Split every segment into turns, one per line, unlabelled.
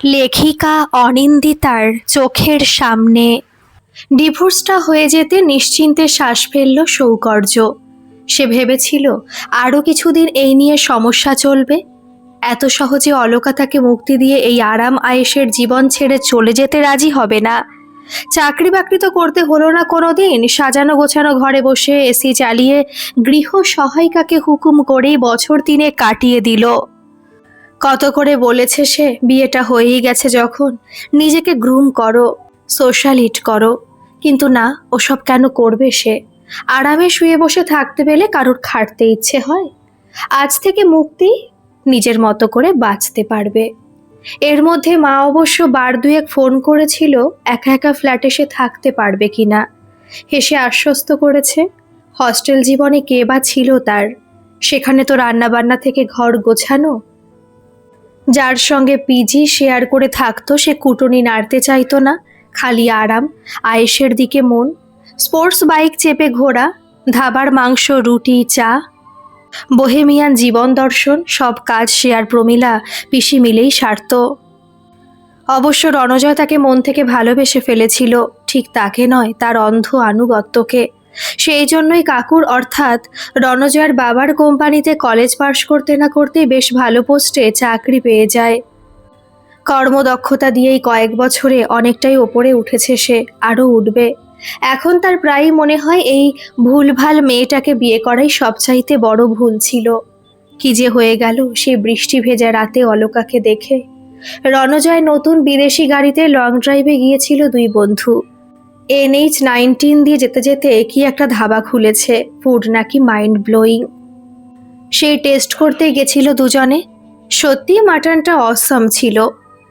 লেখিকা অনিন্দিতার চোখের সামনে ডিভোর্সটা হয়ে যেতে নিশ্চিন্তে শ্বাস ফেলল সৌকর্য। সে ভেবেছিল আরও কিছুদিন এই নিয়ে সমস্যা চলবে। এত সহজে অলকা তাকে মুক্তি দিয়ে এই আরাম আয়েশের জীবন ছেড়ে চলে যেতে রাজি হবে না। চাকরি বাকরি তো করতে হলো না কোনো দিন। সাজানো গোছানো ঘরে বসে এসি চালিয়ে গৃহ সহায়িকাকে হুকুম করেই বছর 3 কাটিয়ে দিল। কত করে বলেছে সে, বিয়েটা হয়েই গেছে যখন নিজেকে গ্রুম করো, সোশ্যালিট করো, কিন্তু না, ওসব কেন করবে সে? আরামে শুয়ে বসে থাকতে পেলে কারোর খাটতে ইচ্ছে হয়? আজ থেকে মুক্তি, নিজের মতো করে বাঁচতে পারবে। এর মধ্যে মা অবশ্য বার দুয়েক ফোন করেছিল একা একা ফ্ল্যাটে সে থাকতে পারবে কিনা। হেসে আশ্বস্ত করেছে, হস্টেল জীবনে কে বা ছিল তার, সেখানে তো রান্নাবান্না থেকে ঘর গোছানো। যার সঙ্গে পিজি শেয়ার করে থাকতো সে কুটুনি নাড়তে চাইতো না, খালি আরাম আয়েশের দিকে মন। স্পোর্টস বাইক চেপে ঘোরা, ধাবার মাংস, রুটি, চা, বোহেমিয়ান জীবন দর্শন, সব কাজ সে আর প্রমীলা পিসি মিলেই সারত। অবশ্য রণজয় তাকে মন থেকে ভালোবেসে ফেলেছিল, ঠিক তাকে নয়, তার অন্ধ আনুগত্যকে। সেই জন্যই কাকুর অর্থাৎ রণজয়ের বাবার কোম্পানিতে কলেজ পাশ করতে না করতেই বেশ ভালো পোস্টে চাকরি পেয়ে যায়। কর্মদক্ষতা দিয়েই কয়েক বছরে অনেকটাই ওপরে উঠেছে সে, আরও উঠবে। এখন তার প্রায়ই মনে হয় এই ভুলভাল মেয়েটাকে বিয়ে করাই সবচাইতে বড় ভুল ছিল। কি যে হয়ে গেল সে বৃষ্টি ভেজা রাতে অলকাকে দেখে। রণজয় নতুন বিদেশি গাড়িতে লং ড্রাইভে গিয়েছিল দুই বন্ধু। NH-19 দিয়ে যেতে যেতে কি একটা ধাবা খুলেছে, ফুড নাকি মাইন্ড ব্লোয়িং। সেই টেস্ট করতে গেছিল দুজনে। সত্যি মাটনটা অসম ছিল।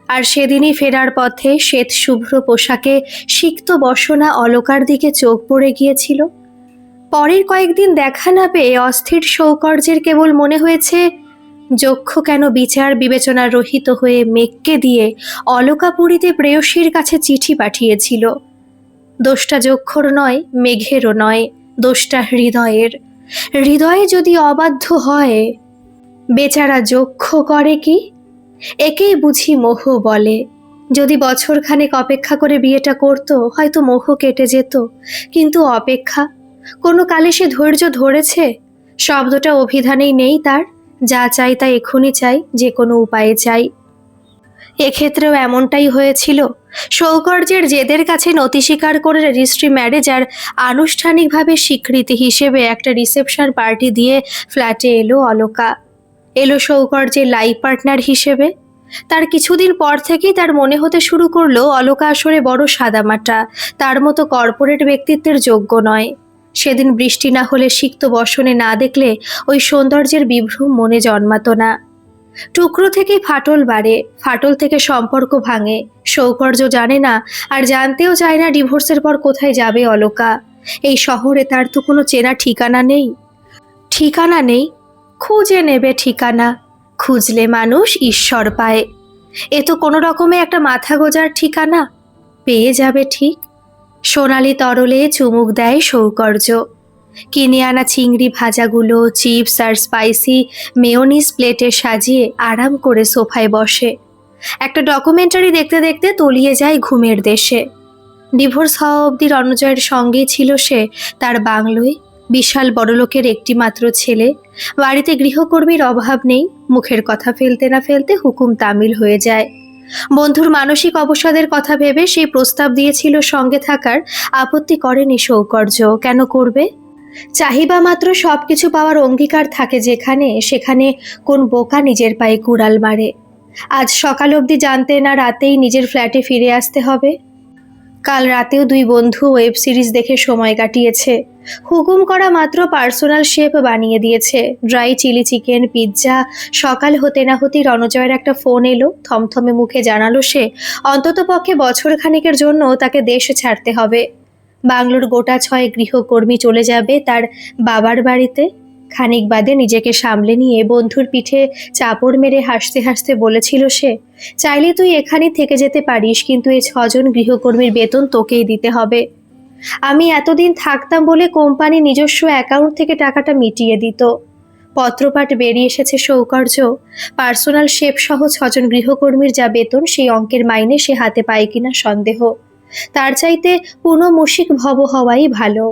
আর সেদিনই ফেরার পথে শ্বেত শুভ্র পোশাকে সিক্ত বসনা অলকার দিকে চোখ পড়ে গিয়েছিল। পরের কয়েকদিন দেখা না পেয়ে অস্থির সৌকর্যের কেবল মনে হয়েছে যক্ষ কেন বিচার বিবেচনা রহিত হয়ে মেঘকে দিয়ে অলকাপুরীতে প্রেয়সীর কাছে চিঠি পাঠিয়েছিল। দোষটা যক্ষর নয়, মেঘেরও নয়, দোষটা হৃদয়ের। হৃদয়ে যদি অবাধ্য হয়, বেচারা যক্ষ করে কি? একেই বুঝি মোহ বলে। যদি বছরখানেক অপেক্ষা করে বিয়েটা করতো হয়তো মোহ কেটে যেত, কিন্তু অপেক্ষা কোনো কালে সে ধৈর্য ধরেছে? শব্দটা অভিধানেই নেই তার। যা চাই তা এখনই চাই, যে কোনো উপায়ে চাই। এক্ষেত্রেও এমনটাই হয়েছিল। সৌকর্যের জেদের কাছে নতি স্বীকার করে রেজিস্ট্রি ম্যারেজ আর আনুষ্ঠানিকভাবে স্বীকৃতি হিসেবে একটা রিসেপশন পার্টি দিয়ে ফ্ল্যাটে এলো অলকা। এলো সৌকর্যের লাইফ পার্টনার হিসেবে। তার কিছুদিন পর থেকেই তার মনে হতে শুরু করলো অলকা আসলে বড় সাদামাটা, তার মতো কর্পোরেট ব্যক্তিত্বের যোগ্য নয়। সেদিন বৃষ্টি না হলে সিক্ত বসনে না দেখলে ওই সৌন্দর্যের বিভ্রম মনে জন্মাতো না। টুকরো থেকেই ফাটল বাড়ে, ফাটল থেকে সম্পর্ক ভাঙে। সৌকর্য জানে না আর জানতেও চায় না ডিভোর্সের পর কোথায় যাবে অলকা। এই শহরে তার তো কোনো চেনা ঠিকানা নেই। ঠিকানা নেই, খুঁজে নেবে ঠিকানা। খুঁজলে মানুষ ঈশ্বর পায়। এ তো কোনো রকমে একটা মাথা গোজার ঠিকানা। পেয়ে যাবে ঠিক। সোনালি তরলে চুমুক দেয় সৌকর্য। কিনে আনা চিংড়ি ভাজাগুলো, চিপস আর স্পাইসি মেয়োনিজ প্লেটে সাজিয়ে আরাম করে সোফায় বসে। একটা ডকুমেন্টারি দেখতে দেখতে তলিয়ে যায় ঘুমের দেশে। ডিভোর্স হওয়া অবধি রণজয়ের সঙ্গেই ছিল সে তার বাংলোয়। বিশাল বড়লোকের একটি মাত্র ছেলে। বাড়িতে গৃহকর্মীর অভাব নেই। মুখের কথা ফেলতে না ফেলতে হুকুম তামিল হয়ে যায়। বন্ধুর মানসিক অবসাদের কথা ভেবে সেই প্রস্তাব দিয়েছিল সঙ্গে থাকার। আপত্তি করেনি সৌকর্য। কেন করবে? চাহিবা মাত্র সবকিছু পাওয়ার অঙ্গীকার থাকে যেখানে, সেখানে কোন বোকা নিজের পায়ে কুড়াল মারে? আজ সকাল অবধি জানতে না রাতেই নিজের ফ্ল্যাটে ফিরে আসতে হবে। কাল রাতেও দুই বন্ধু ওয়েব সিরিজ দেখে সময় কাটিয়েছে। হুকুম করা মাত্র পার্সোনাল শেফ বানিয়ে দিয়েছে ড্রাই চিলি চিকেন, পিৎজা। সকাল হতে না হতেই রণজয়ের একটা ফোন এলো। থমথমে মুখে জানালো সে অন্তত পক্ষে বছর খানেকের জন্য তাকে দেশ ছাড়তে হবে। বাংলোর গোটা 6 গৃহকর্মী চলে যাবে তার বাবার বাড়িতে। খানিক বাদে নিজেকে সামলে নিয়ে বন্ধুর পিঠে চাপড় মেরে হাসতে হাসতে বলেছিল সে, চাইলে তুই এখানে থেকে যেতে পারিস, কিন্তু এই 6 জন গৃহকর্মীর বেতন তোকেই দিতে হবে। আমি এতদিন থাকতাম বলে কোম্পানি নিজস্ব অ্যাকাউন্ট থেকে টাকাটা মিটিয়ে দিত। পত্রপাঠ বেরিয়ে এসেছে সৌকর্য। পার্সোনাল শেফ সহ 6 জন গৃহকর্মীর যা বেতন, সেই অঙ্কের মাইনে সে হাতে পায় কিনা সন্দেহ। তার চাইতে পুনঃ মুশিক ভব হওয়াই ভালো।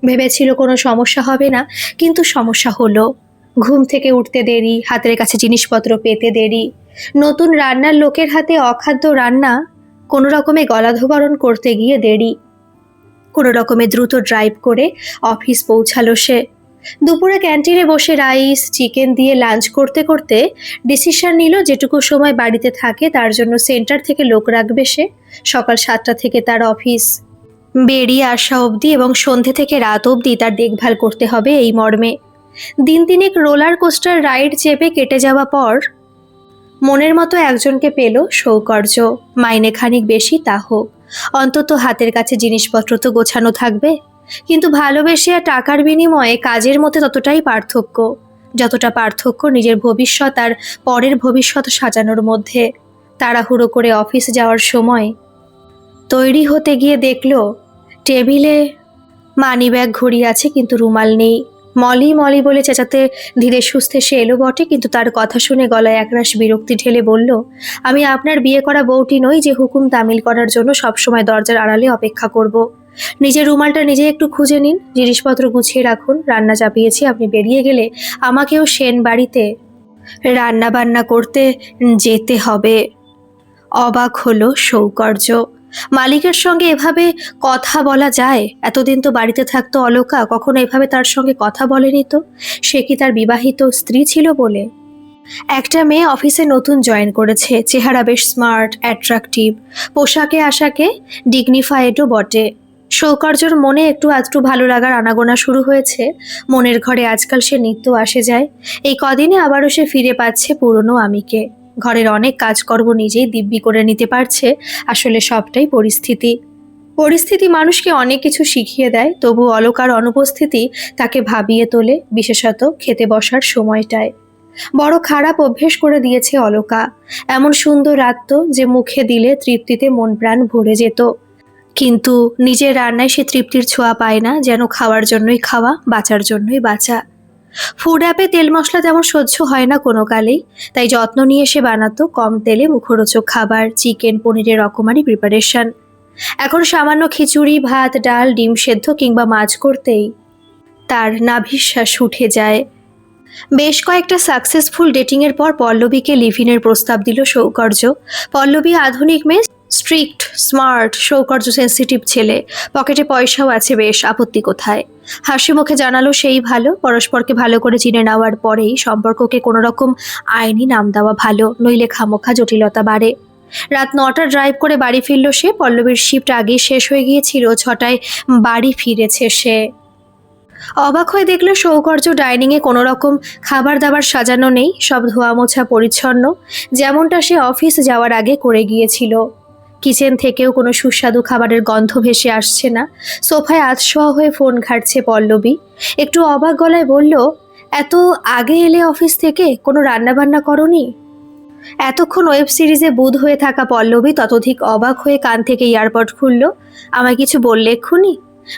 ভেবেছিল কোনো সমস্যা হবে না, কিন্তু সমস্যা হলো। ঘুম থেকে উঠতে দেরি, হাতের কাছে জিনিসপত্র পেতে দেরি, নতুন রান্নার লোকের হাতে অখাদ্য রান্না কোনো রকমে গলাধঃকরণ করতে গিয়ে দেরি। কোনো রকমে দ্রুত ড্রাইভ করে অফিস পৌঁছালো সে। দুপুরে ক্যান্টিনে বসে রাইস চিকেন দিয়ে লাঞ্চ করতে করতে ডিসিশন নিল যেটুকু সময় বাড়িতে থাকে তার জন্য সেন্টার থেকে লোক রাখবে সে। সকাল 7টা থেকে তার অফিস, বেরিয়ে আসা অবধি এবং সন্ধে থেকে রাত অবধি তার দেখভাল করতে হবে এই মর্মে। দিন তিনেক রোলার কোস্টার রাইড চেপে কেটে যাওয়া পর মনের মতো একজনকে পেল সৌকর্য। মাইনে খানিক বেশি তা হোক, অন্তত হাতের কাছে জিনিসপত্র তো গোছানো থাকবে। কিন্তু ভালোবেসে আর টাকার বিনিময়ে কাজের মধ্যে ততটাই পার্থক্য, যতটা পার্থক্য নিজের ভবিষ্যৎ আর পরের ভবিষ্যৎ সাজানোর মধ্যে। তাড়াহুড়ো করে অফিস যাওয়ার সময় তৈরি হতে গিয়ে দেখল টেবিলে মানিব্যাগ ঘড়ি আছে, কিন্তু রুমাল নেই। মলি মলি বলে চেঁচাতে ধীরে সুস্থে সে এলো বটে, কিন্তু তার কথা শুনে গলায় একরাশ বিরক্তি ঢেলে বলল, আমি আপনার বিয়ে করা বউটি নই যে হুকুম তামিল করার জন্য সবসময় দরজার আড়ালে অপেক্ষা করব। নিজের রুমালটা নিজে একটু খুঁজে নিন, জিনিসপত্র গুছিয়ে রাখুন। রান্না চাপিয়েছি, আপনি বেরিয়ে গেলে আমাকেও সেন বাড়িতে রান্না বান্না করতে যেতে হবে। অবাক হলো সৌকর্য। মালিকের সঙ্গে এভাবে কথা বলা যায়? এতদিন তো বাড়িতে থাকতো অলোকা, কখনো এভাবে তার সঙ্গে কথা বলেনি তো। সে কি তার বিবাহিত স্ত্রী ছিল বলে? একটা মেয়ে অফিসে নতুন জয়েন করেছে, চেহারা বেশ স্মার্ট অ্যাট্রাকটিভ, পোশাকে আশাকে ডিগনিফাইডও বটে। সৌকর্যর মনে একটু আধটু ভালো লাগার আনাগোনা শুরু হয়েছে। মনের ঘরে আজকাল সে নিত্য আসে যায়। এই কদিনে আবারও সে ফিরে পাচ্ছে পুরনো আমিকে। ঘরের অনেক কাজকর্ম নিজেই দিব্যি করে নিতে পারছে। আসলে সবটাই পরিস্থিতি। পরিস্থিতি মানুষকে অনেক কিছু শিখিয়ে দেয়, তবু অলোকার অনুপস্থিতি তাকে ভাবিয়ে তোলে, বিশেষত খেতে বসার সময়টায়। বড় খারাপ অভ্যেস করে দিয়েছে অলোকা। এমন সুন্দর রাত যে মুখে দিলে তৃপ্তিতে মন প্রাণ ভরে যেত, কিন্তু নিজের রান্নায় সে তৃপ্তির ছোঁয়া পায় না, যেন খাওয়ার জন্যই খাওয়া, বাঁচার জন্যই বাঁচা। ফুড অ্যাপে তেল মশলা তেমন সহ্য হয় না কোনো কালেই, তাই যত্ন নিয়ে সে বানাতো কম তেলে মুখরোচক খাবার, চিকেন পনিরের রকমারি প্রিপারেশন। এখন সামান্য খিচুড়ি, ভাত, ডাল, ডিম সেদ্ধ কিংবা মাছ করতেই তার নাভিশ্বাস উঠে যায়। বেশ কয়েকটা সাকসেসফুল ডেটিংয়ের পর পল্লবীকে লিভ-ইনের প্রস্তাব দিল সৌকর্য। পল্লবী আধুনিক মেয়ে, স্ট্রিক্ট, স্মার্ট, সৌকর্য সেন্সিটিভ ছেলে, পকেটে পয়সাও আছে বেশ, আপত্তি কোথায়? হাসি মুখে জানালো সেই ভালো। পরস্পরকে ভালো করে চিনে নেওয়ার পরেই সম্পর্ককে কোনো রকম আইনি নাম দেওয়া ভালো, নইলে খামোখা জটিলতা বাড়ে। রাত 9টা ড্রাইভ করে বাড়ি ফিরল সে। পল্লবীর শিফট আগেই শেষ হয়ে গিয়েছিল, 6টায় বাড়ি ফিরেছে সে। অবাক হয়ে দেখল সৌকর্য ডাইনিংয়ে কোনো রকম খাবার দাবার সাজানো নেই, সব ধোয়া মোছা পরিচ্ছন্ন, যেমনটা সে অফিস যাওয়ার আগে করে গিয়েছিল। কিচেন থেকেও কোনো সুস্বাদু খাবারের গন্ধ ভেসে আসছে না। সোফায় আধশোয়া হয়ে ফোন ঘাঁটছে পল্লবী। একটু অবাক গলায় বলল, এত আগে এলে অফিস থেকে, কোনো রান্নাবান্না করনি? এতক্ষণ ওয়েব সিরিজে বুঁদ হয়ে থাকা পল্লবী ততোধিক অবাক হয়ে কান থেকে ইয়ারপড খুলল। আমায় কিছু বললে এক্ষুনি?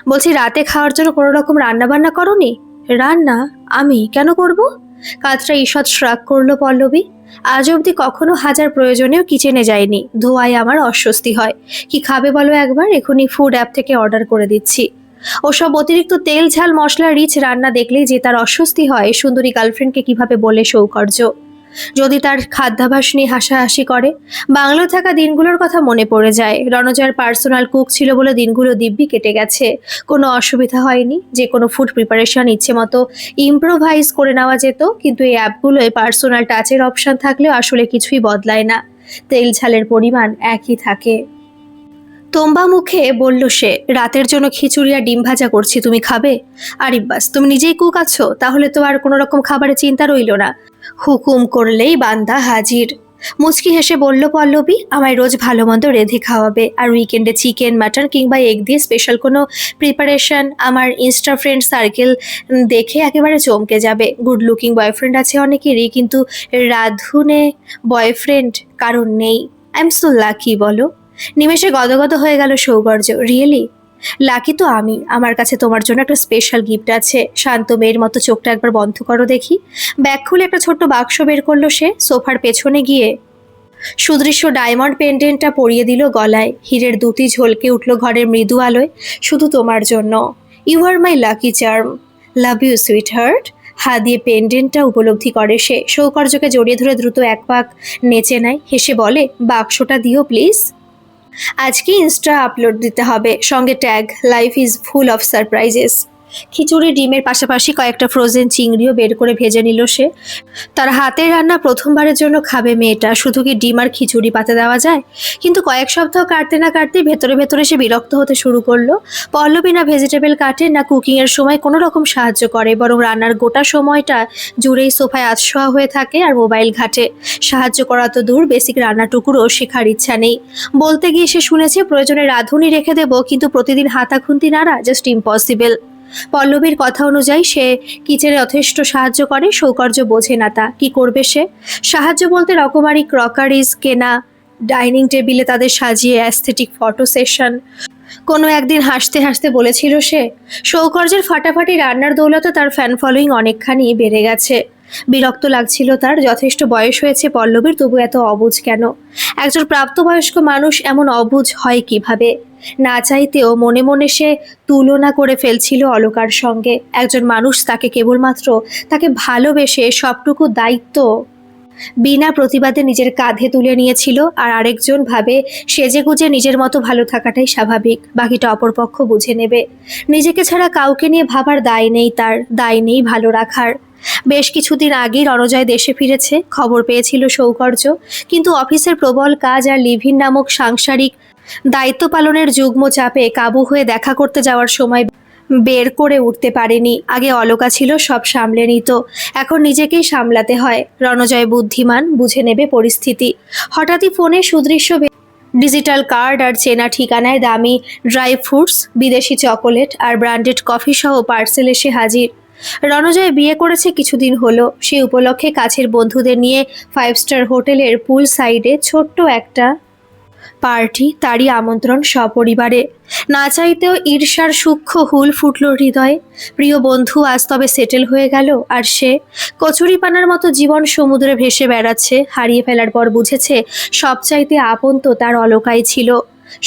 বলছি রাতে খাওয়ার জন্য কোনো রকম রান্নাবান্না করনি? রান্না আমি কেন করব? কাজটা ঈষৎ শ্রাগ করল পল্লবী। আজ অবধি কখনো হাজার প্রয়োজনেও কিচেনে যায়নি, ধোয়ায় আমার অস্বস্তি হয়। কি খাবে বলো একবার? এখনই ফুড অ্যাপ থেকে অর্ডার করে দিচ্ছি। ওসব অতিরিক্ত তেল ঝাল মশলা রিচ রান্না দেখলেই যে তার অস্বস্তি হয়, সুন্দরী গার্লফ্রেন্ডকে কিভাবে বলে সৌকর্য? যদি তার খাদ্যাভ্যাস নিয়ে হাসাহাসি করে। বাংলায় থাকা দিনগুলোর কথা মনে পড়ে যায়। রণজার পার্সোনাল কুক ছিল বলে দিনগুলো দিব্যি কেটে গেছে, কোনো অসুবিধা হয়নি। যে কোনো ফুড প্রিপারেশন ইচ্ছে মতো ইম্প্রোভাইজ করে নেওয়া যেত, কিন্তু এই অ্যাপগুলোয় পার্সোনাল টাচের অপশান থাকলেও আসলে কিছুই বদলায় না, তেল ঝালের পরিমাণ একই থাকে। তোম্বা মুখে বলল সে, রাতের জন্য খিচুড়ি আর ডিম ভাজা করছি, তুমি খাবে? আরে বাস, তুমি নিজেই কুক আছো, তাহলে তো আর কোনো রকম খাবারের চিন্তা রইল না। হুকুম করলেই বান্দা হাজির। মুচকি হেসে বলল পল্লবী, আমায় রোজ ভালো মন্দ রেঁধে খাওয়াবে, আর উইকেন্ডে চিকেন, মাটন কিংবা এগ দিয়ে স্পেশাল কোনো প্রিপারেশন। আমার ইনস্টা ফ্রেন্ড সার্কেল দেখে একেবারে চমকে যাবে। গুড লুকিং বয়ফ্রেন্ড আছে অনেকেরই, কিন্তু রাধুনে বয়ফ্রেন্ড কারণ নেই। আই এম সো লাকি বলো। নিমেষে গদগদ হয়ে গেল সৌকর্য। রিয়েলি? লাকি তো আমি, আমার কাছে তোমার জন্য একটা স্পেশাল গিফট আছে। শান্ত মেয়ের মতো চোখটা একবার বন্ধ করো দেখি। ব্যাগ খুলে একটা ছোট্ট বাক্স বের করলো সে, সোফার পেছনে গিয়ে সুদৃশ্য ডায়মন্ড পেন্ডেন্টটা পরিয়ে দিল গলায়। হীরের দুটি ঝলকে উঠল ঘরের মৃদু আলোয়। শুধু তোমার জন্য। You are my lucky charm. Love you sweetheart. হাত দিয়ে পেন্ডেন্টটা উপলব্ধি করে সে। সৌকর্যকে জড়িয়ে ধরে দ্রুত এক পাক নেচে নেয়, হেসে বলে, বাক্সটা দিও প্লিজ। আজকে ইনস্টা আপলোড দিতে হবে, সঙ্গে tag life is full of surprises. খিচুড়ি ডিমের পাশাপাশি কয়েকটা ফ্রোজেন চিংড়িও বের করে ভেজে নিল সে। তার হাতের রান্না প্রথমবারের জন্য খাবে মেয়েটা। শুধু কি ডিম আর খিচুড়ি পাতে দেওয়া যায়? কিন্তু কয়েক সপ্তাহ কাটতে না কাটতেই ভেতরে ভেতরে সে বিরক্ত হতে শুরু করলো। পল্লবী না ভেজিটেবল কাটে, না কুকিংয়ের সময় কোনো রকম সাহায্য করে, বরং রান্নার গোটা সময়টা জুড়েই সোফায় আধশোয়া হয়ে থাকে আর মোবাইল ঘাটে। সাহায্য করা তো দূর, বেসিক রান্নাটুকুরও শেখার ইচ্ছা নেই। বলতে গিয়ে সে শুনেছে প্রয়োজনে রাঁধুনি রেখে দেবো, কিন্তু প্রতিদিন হাতা খুন্তি নাড়া জাস্ট ইম্পসিবল। পল্লবীর কথা অনুযায়ী সে কিচেনে যথেষ্ট সাহায্য করে। সৌকর্য বোঝে না তা কি করবে সে। সাহায্য বলতে রকমারি ক্রকারিজ কেনা, ডাইনিং টেবিলে তাদের সাজিয়ে অ্যাস্থেটিক ফটো সেশন। কোনো একদিন হাসতে হাসতে বলেছিল সে, সৌকর্যের ফাটাফাটি রান্নার দৌলতে তার ফ্যান ফলোয়িং অনেকখানি বেড়ে গেছে। বিরক্ত লাগছিল তার। যথেষ্ট বয়স হয়েছে পল্লবীর, তবু এত অবুঝ কেন? একজন প্রাপ্তবয়স্ক মানুষ এমন অবুঝ হয় কিভাবে? না চাইতেও মনে মনে সে তুলনা করে ফেলছিল অলকার সঙ্গে। একজন মানুষ তাকে কেবলমাত্র তাকে ভালোবেসে সবটুকু দায়িত্ব বিনা প্রতিবাদে নিজের কাঁধে তুলে নিয়েছিল, আর আরেকজন ভাবে সেজেগুজে নিজের মতো ভালো থাকাটাই স্বাভাবিক, বাকিটা অপরপক্ষ বুঝে নেবে। নিজেকে ছাড়া কাউকে নিয়ে ভাবার দায় নেই তার, দায় নেই ভালো রাখার। বেশ কিছুদিন আগেই রণজয় দেশে ফিরেছে, খবর পেয়েছিল সৌকর্য। কিন্তু অফিসের প্রবল কাজ আর লিভিন নামক সাংসারিক দায়িত্ব পালনের যুগ্ম চাপে কাবু হয়ে দেখা করতে যাওয়ার সময় বের করে উঠতে পারেনি। আগে অলকা ছিল, সব সামলে নিত, এখন নিজেকেই সামলাতে হয়। রণজয় বুদ্ধিমান, বুঝে নেবে পরিস্থিতি। হঠাৎই ফোনে সুদৃশ্য ডিজিটাল কার্ড আর চেনা ঠিকানায় দামি ড্রাই ফ্রুটস, বিদেশি চকোলেট আর ব্র্যান্ডেড কফি সহ পার্সেল এসে হাজির। রণজয় বিয়ে করেছে কিছুদিন হলো। সেই উপলক্ষে কাছের বন্ধুদের নিয়ে 5 স্টার হোটেলের পুল সাইডে ছোট্ট একটা পার্টি, তারই আমন্ত্রণ সপরিবারে। না চাইতেও ঈর্ষার সূক্ষ্ম হুল ফুটল হৃদয়ে। প্রিয় বন্ধু আজ তবে সেটেল হয়ে গেল, আর সে কচুরিপানার মতো জীবন সমুদ্রে ভেসে বেড়াচ্ছে। হারিয়ে ফেলার পর বুঝেছে সবচাইতে আপন তো তার অলকাই ছিল।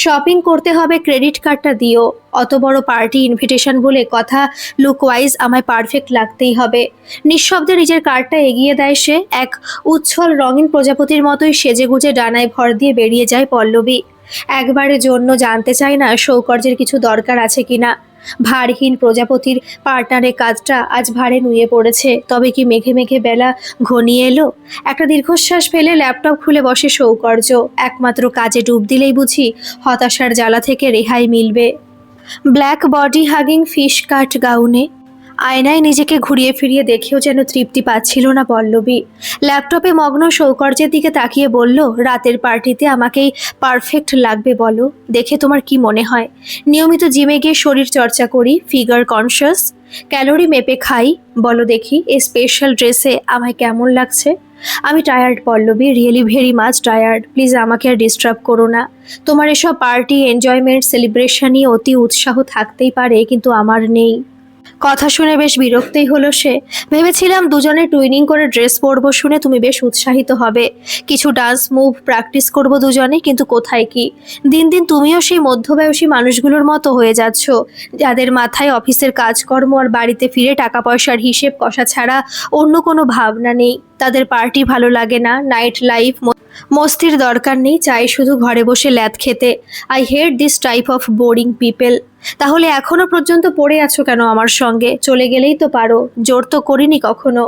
শপিং করতে হবে, ক্রেডিট কার্ডটা দিও। অত বড় পার্টি ইনভিটেশন বলে কথা, লুক ওয়াইজ আমায় পারফেক্ট লাগতেই হবে। নিঃশব্দে নিজের কার্ডটা এগিয়ে দেয় সে। এক উচ্ছল রঙিন প্রজাপতির মতোই সেজেগুজে ডানায় ভর দিয়ে বেরিয়ে যায় পল্লবী। একবারের জন্য জানতে চায় না সৌকর্যের কিছু দরকার আছে কিনা। ভারহীন প্রজাপতির পার্টনারের কাজটা আজ ভারে নুয়ে পড়েছে। তবে কি মেঘে মেঘে বেলা ঘনিয়ে এলো? একটা দীর্ঘশ্বাস ফেলে ল্যাপটপ খুলে বসে সৌকর্য। একমাত্র কাজে ডুব দিলেই বুঝি হতাশার জ্বালা থেকে রেহাই মিলবে। ব্ল্যাক বডি হাগিং ফিশ কাট গাউনে আয়নায় নিজেকে ঘুরিয়ে ফিরিয়ে দেখেও যেন তৃপ্তি পাচ্ছিল না পল্লবী। ল্যাপটপে মগ্ন সৌকর্যের দিকে তাকিয়ে বলল, রাতের পার্টিতে আমাকেই পারফেক্ট লাগবে বলো? দেখে তোমার কি মনে হয়? নিয়মিত জিমে গিয়ে শরীর চর্চা করি, ফিগার কনসিয়াস, ক্যালোরি মেপে খাই। বলো দেখি এই স্পেশাল ড্রেসে আমায় কেমন লাগছে? আমি tired Pallavi, really very much tired. Please আমাকে আর ডিস্টার্ব করো না। তোমার এসব পার্টি, এনজয়মেন্ট, সেলিব্রেশনই অতি উৎসাহ থাকতেই পারে, কিন্তু আমার নেই। কথা শুনে বেশ বিরক্তই হলো সে। ভেবেছিলাম দুজনে টুইনিং করে ড্রেস পরবো, শুনে তুমি বেশ উৎসাহিত হবে। কিছু ডান্স মুভ প্র্যাকটিস করব দুজনে, কিন্তু কোথায় কি। দিন দিন তুমিও সেই মধ্যবয়সী মানুষগুলোর মতো হয়ে যাচ্ছ, যাদের মাথায় অফিসের কাজকর্ম আর বাড়িতে ফিরে টাকা পয়সার হিসেব কষা ছাড়া অন্য কোনো ভাবনা নেই। তাদের পার্টি ভালো লাগে না, নাইট লাইফ মস্তির দরকার নেই, চাই শুধু ঘরে বসে ল্যাদ খেতে। I hate this type of boring people. তাহলে এখনো পর্যন্ত পড়ে আছো কেন আমার সঙ্গে? চলে গেলেই তো পারো, জোর তো করিনি কখনো,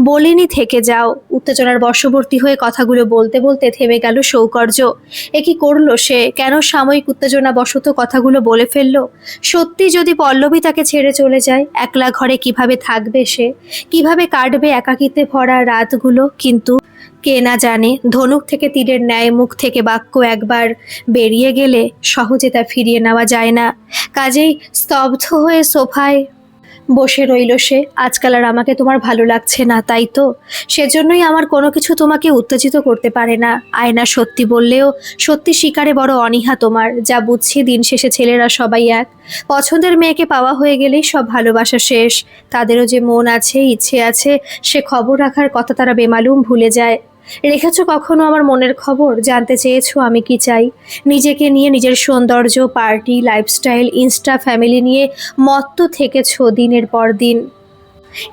বলিনি থেকে যাও। উত্তেজনার বশবর্তী হয়ে কথাগুলো বলতে বলতে থেমে গেল সৌকর্য। এ কি করলো সে? কেন সাময়িক উত্তেজনা বশত কথাগুলো বলে ফেললো? সত্যি যদি পল্লবী তাকে ছেড়ে চলে যায়, একলা ঘরে কিভাবে থাকবে সে? কিভাবে কাটবে একাকিত্বে ভরা রাতগুলো? কিন্তু কে না জানে, ধনুক থেকে তীরের ন্যায় মুখ থেকে বাক্য একবার বেরিয়ে গেলে সহজে তা ফিরিয়ে নেওয়া যায় না। কাজেই স্তব্ধ হয়ে সোফায় বসে রইল সে। আজকাল আর আমাকে তোমার ভালো লাগছে না, তাই তো? সেজন্যই আমার কোনো কিছু তোমাকে উত্তেজিত করতে পারে না। আয়না সত্যি বললেও সত্যি স্বীকারে বড় অনীহা তোমার। যা বুঝছি দিন শেষে ছেলেরা সবাই এক। পছন্দের মেয়েকে পাওয়া হয়ে গেলেই সব ভালোবাসা শেষ। তাদেরও যে মন আছে, ইচ্ছে আছে, সে খবর রাখার কথা তারা বেমালুম ভুলে যায়। রেখেছো কখনো আমার মনের খবর? জানতে চেয়েছো আমি কি চাই? নিজেকে নিয়ে, নিজের সৌন্দর্য, পার্টি, লাইফস্টাইল, ইনস্টা, ফ্যামিলি নিয়ে মত্ত থেকেছো দিনের পর দিন।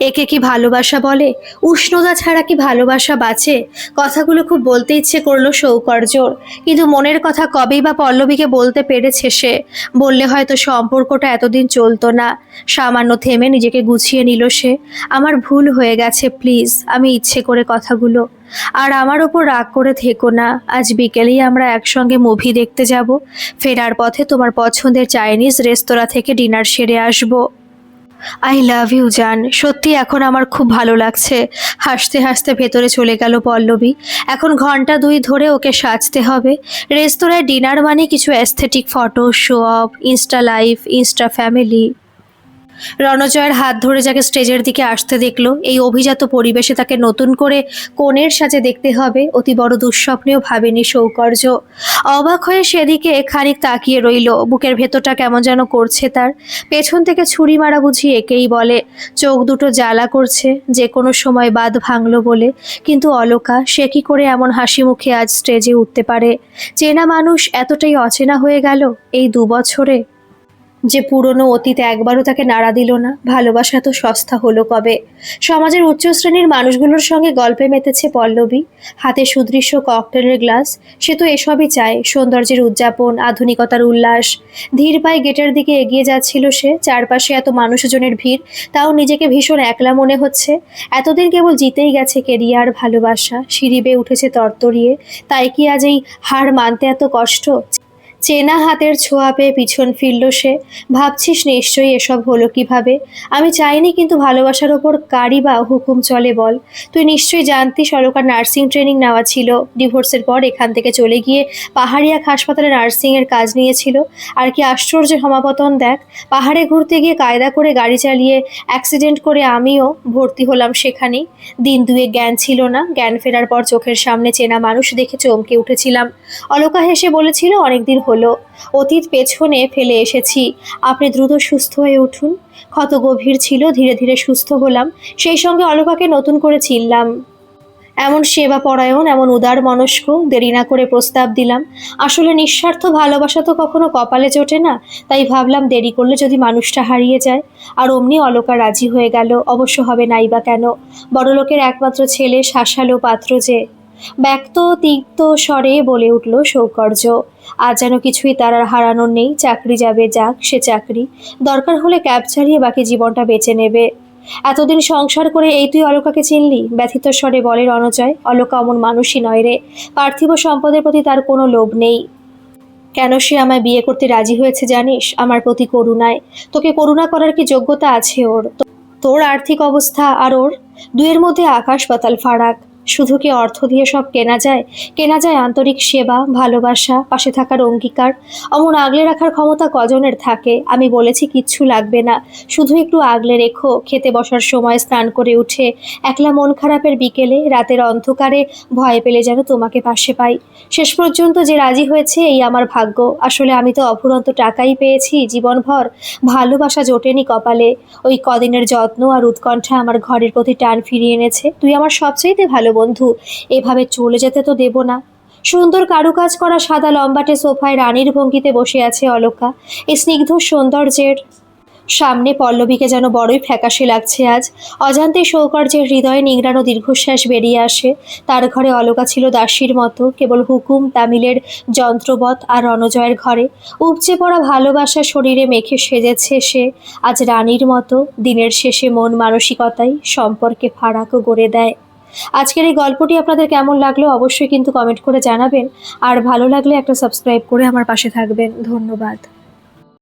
একে কি ভালোবাসা বলে? উষ্ণতা ছাড়া কি ভালোবাসা বাঁচে? কথাগুলো খুব বলতে ইচ্ছে করলো সৌকর্যর, কিন্তু মনের কথা কবেই বা পল্লবীকে বলতে পেরেছে সে। বললে হয়তো সম্পর্কটা এতদিন চলতো না। সামান্য থেমে নিজেকে গুছিয়ে নিল সে। আমার ভুল হয়ে গেছে, প্লিজ, আমি ইচ্ছে করে কথাগুলো। আর আমার ওপর রাগ করে থেকো না। আজ বিকেলেই আমরা একসঙ্গে মুভি দেখতে যাব। ফেরার পথে তোমার পছন্দের চাইনিজ রেস্তোরাঁ থেকে ডিনার সেরে আসবো। আই লাভ ইউ জান, সত্যি এখন আমার খুব ভালো লাগছে। হাসতে হাসতে ভেতরে চলে গেল পল্লবী। এখন ঘন্টা দুই ধরে ওকে সাজতে হবে। রেস্তোরাঁয় ডিনার মানে কিছু aesthetic photo, show off, insta life, insta family. রণজয়ের হাত ধরে যাকে স্টেজের দিকে আসতে দেখলো, এই অভিজাত পরিবেশে তাকে নতুন করে কনের সাজে দেখতে হবে, অতি বড় দুঃস্বপ্নেও ভাবেনি সৌকর্য। অবাক হয়ে সেদিকে খানিক তাকিয়ে রইল। বুকের ভেতরটা কেমন যেন করছে তার। পেছন থেকে ছুরি মারা বুঝি একেই বলে। চোখ দুটো জ্বালা করছে, যে কোনো সময় বাঁধ ভাঙলো বলে। কিন্তু অলকা, সে কি করে এমন হাসি মুখে আজ স্টেজে উঠতে পারে? চেনা মানুষ এতটাই অচেনা হয়ে গেল এই 2 বছরে। যে পুরনো অতীত একবারও তাকে নাড়া দিল না। ভালোবাসা তো সস্তা হলো কবে? সমাজের উচ্চ শ্রেণীর মানুষগুলোর সঙ্গে গল্পে মেতেছে পল্লবী। হাতে সুদৃশ্য ককটেলের গ্লাস। সে তো এসবই চায়, সৌন্দর্যের উদযাপন, আধুনিকতার উল্লাস। ধীর পায়ে গেটের দিকে এগিয়ে যাচ্ছিল সে। চারপাশে এত মানুষজনের ভিড়, তাও নিজেকে ভীষণ একলা মনে হচ্ছে। এতদিন কেবল জিতেই গেছে কেরিয়ার, ভালোবাসা, সিঁড়ি বেয়ে উঠেছে তরতরিয়ে। তাই কি আজ এই হার মানতে এত কষ্ট? চেনা হাতের ছোঁয়া পেয়ে পিছন ফিরল সে। ভাবছিস নিশ্চয়ই এসব হলো কিভাবে? আমি চাইনি, কিন্তু ভালোবাসার ওপর কারই বা হুকুম চলে বল? তুই নিশ্চয়ই জানতিস অলকার নার্সিং ট্রেনিং নেওয়া ছিল। ডিভোর্সের পর এখান থেকে চলে গিয়ে পাহাড়ি এক হাসপাতালে নার্সিংয়ের কাজ নিয়েছিল। আর কি আশ্চর্য সমাপতন দেখ! পাহাড়ে ঘুরতে গিয়ে কায়দা করে গাড়ি চালিয়ে অ্যাক্সিডেন্ট করে আমিও ভর্তি হলাম সেখানেই। দিন দুয়ে জ্ঞান ছিল না। জ্ঞান ফেরার পর চোখের সামনে চেনা মানুষ দেখে চমকে উঠেছিলাম। অলকা হেসে বলেছিল, অনেকদিন হলো, অতীত পেছনে ফেলে এসেছি। আপনি দ্রুত সুস্থ হয়ে উঠুন। ক্ষত গভীর ছিল, ধীরে ধীরে সুস্থ হলাম। সেই সঙ্গে অলকাকে নতুন করে চিনলাম। এমন সেবা পরায়ণ, এমন উদার মনস্ক। দেরি না করে প্রস্তাব দিলাম। আসলে নিঃস্বার্থ ভালোবাসা তো কখনো কপালে জোটে না। তাই ভাবলাম দেরি করলে যদি মানুষটা হারিয়ে যায়। আর অমনি অলকা রাজি হয়ে গেল। অবশ্য হবে নাই বা কেন? বড়লোকের একমাত্র ছেলে, শাসালো পাত্র যে। ব্যক্ত তিক্ত স্বরে বলে উঠল সৌকর্য। আজ যেন কিছুই তার আর হারানোর নেই। চাকরি যাবে যাক, সে চাকরি। দরকার হলে ক্যাব চালিয়ে বাকি জীবনটা বেঁচে নেবে। এতদিন সংসার করে এই তুই অলকাকে চিনলি? ব্যথিত স্বরে বলে রণজয়। অলকা অমন মানুষই নয় রে। পার্থিব সম্পদের প্রতি তার কোনো লোভ নেই। কেন সে আমায় বিয়ে করতে রাজি হয়েছে জানিস? আমার প্রতি করুণায়। তোকে করুণা করার কি যোগ্যতা আছে ওর? তোর আর্থিক অবস্থা আর ওর, দুয়ের মধ্যে আকাশ পাতাল ফারাক। শুধু কি অর্থ দিয়ে সব কেনা যায়? কেনা যায় আন্তরিক সেবা, ভালোবাসা, পাশে থাকার অঙ্গীকার। অমন আগলে রাখার ক্ষমতা কজনের থাকে? আমি বলেছি কিচ্ছু লাগবে না, শুধু একটু আগলে রেখো। খেতে বসার সময়, স্নান করে উঠে, একলা মন খারাপের বিকেলে, রাতের অন্ধকারে ভয় পেলে যেন তোমাকে পাশে পাই। শেষ পর্যন্ত যে রাজি হয়েছে এই আমার ভাগ্য। আসলে আমি তো অফুরন্ত টাকাই পেয়েছি জীবনভর। ভালোবাসা জোটেনি কপালে। ওই কদিনের যত্ন আর উৎকণ্ঠা আমার ঘরের প্রতি টান ফিরিয়ে এনেছে। তুই আমার সবচাইতে ভালো বন্ধু। এভাবে চলে যেতে তো দেব না। সুন্দর কারুকাজ করা সাদা লম্বাটে সোফায় রানীর ভঙ্গিতে বসে আছে অলকা। এই স্নিগ্ধ সৌন্দর্যের সামনে পল্লবীকে যেন বড়ই ফ্যাকাশে লাগছে আজ। অজান্তে সৌকর্যের হৃদয়ে নিংড়ানো দীর্ঘশ্বাস বেরিয়ে আসে। তার ঘরে অলকা ছিল দাসীর মতো, কেবল হুকুম তামিলের যন্ত্রবৎ। আর রণজয়ের ঘরে উপচে পড়া ভালোবাসা শরীরে মেখে সেজেছে সে আজ রানীর মতো। দিনের শেষে মন মানসিকতাই সম্পর্কে ফারাকও গড়ে দেয়। আজকের এই গল্পটি আপনাদের কেমন লাগলো অবশ্যই কিন্তু কমেন্ট করে জানাবেন। আর ভালো লাগলে একটা সাবস্ক্রাইব করে আমার পাশে থাকবেন। ধন্যবাদ।